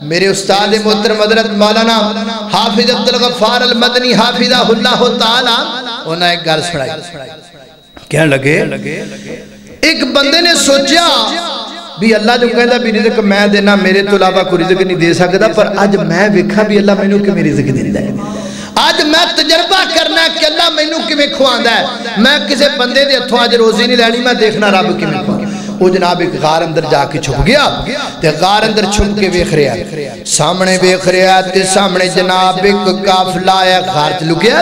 میرے استاد محترم حضرت مولانا حافظ عبدالغفار المدنی حافظہ اللہ تعالی انہوں نے ایک گل سنائی. کہنے لگے ایک بندے نے سوچیا بھی اللہ جو کہتا بھی رزق میں دینا میرے تو علاوہ کوئی رزق نہیں دے سکتا پر آج میں ویکھا بھی اللہ مینوں کہ میری رزق دیندا ہے. آج میں تجربہ کرنا کہ اللہ مینوں کیویں کھواندا ہے. میں کسے بندے دے ہتھوں اج روزی نہیں لینی میں دیکھنا رب کیویں کھواندا. وہ جناب ایک غار اندر جا کے چھپ گیا تے غار اندر چھپ کے ویکھ رہا ہے سامنے ویکھ رہا ہے تے سامنے جناب ایک قافلہ آیا غار چ لکیا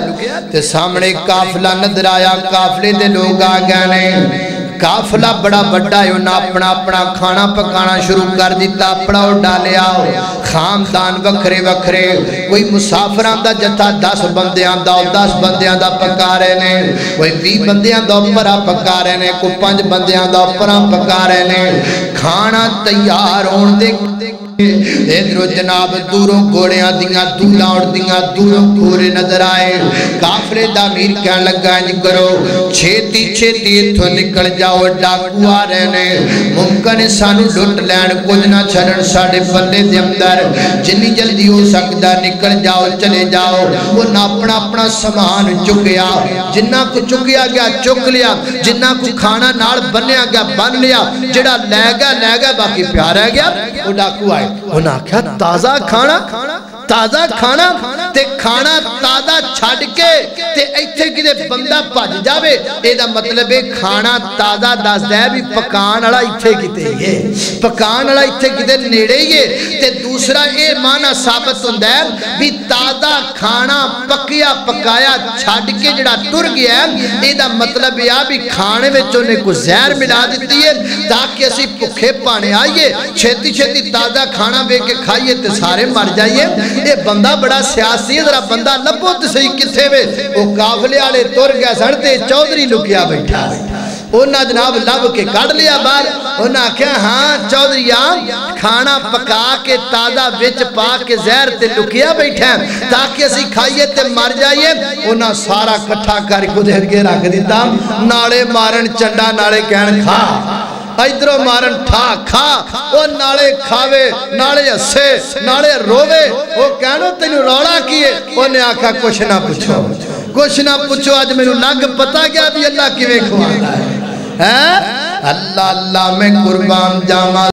تے سامنے قافلہ نظر آیا. قافلے دے لوگ آ گئے نے. قافلہ بڑا بڑا ہے انہاں اپنا کھانا پکانا شروع کر دیتا. پڑاؤ ڈالیا خاندان وکھرے وکھرے. کوئی مسافران دا جتھا 10 بندیاں دا 10 بندیاں دا پکا رہے نے. کوئی 20 بندیاں دا اوپرا پکا رہے نے. کوئی 5 بندیاں دا اوپرا پکا رہے نے. کھانا تیار ہون دے ادھروں جناب دوروں گھوڑیاں دیاں دولا اور دیاں دوروں گھوڑے نظر آئے. کافرے دا امیر کہنے لگا انج کرو چھیتی اتھوں نکل جاؤ ڈاکو آ رہے نے. ممکن ہے سانو لٹ لین کچھ نہ چھڑن ساڑھے بندے دے اندر جنی جلدی ہو سکتا نکل جاؤ چلے جاؤ. وہ اپنا سامان چکیا جنہ کو چکیا گیا چک لیا جنہ کو کھانا نال بنیا گیا بن لیا جڑا لے گیا باقی پیار رہ گیا. وہ ڈاکو آئے انہاں کیا تازہ کھانا تے کھانا تازہ چھڑ کے تے ایتھے کدے بندہ بھج جاوے اے دا مطلب ہے کھانا تازہ دس دے بھی پکان والا ایتھے کتے ہے پکان والا ایتھے کتے نیڑے ہی ہے. تے دوسرا اے معنی ثابت ہوندا ہے بھی تازہ کھانا پکیا پکایا چھڑ کے جڑا ٹر گیا ہے اے دا مطلب ہے بھی کھانے وچ اونے کو زہر ملا دتی ہے تاکہ اسی بھوکے پانے آئیے چھتی تازہ کھانا بے کے کھائیے تے سارے مر جائیے. اے بندہ بڑا سیاسی ہے ذرا بندہ لبو تے صحیح کتھے وے. وہ قافلے والے تر گیا سڑتے چودھری لکیا بیٹھا انہاں جناب لب کے کڑ لیا بار. انہاں کہا ہاں چودھریاں کھانا پکا کے تازہ وچ پا کے زہر تے لکیا بیٹھا تاکہ اسی کھائیے تے مر جائیے. انہاں سارا کٹھا کر کو دے کے رکھ دیتا. نالے مارن چنڈا نالے کہن کھا ادھروں مارن ٹھا کھا. وہ نالے کھاوے نالے ہسے نالے روے. وہ کہنو تینوں روڑا کیے انہیں آکھا کچھ نہ پوچھو آج میں لگ پتا گیا بھی اللہ کیویں کھوانا ہے. اللہ میں قربان جاواں.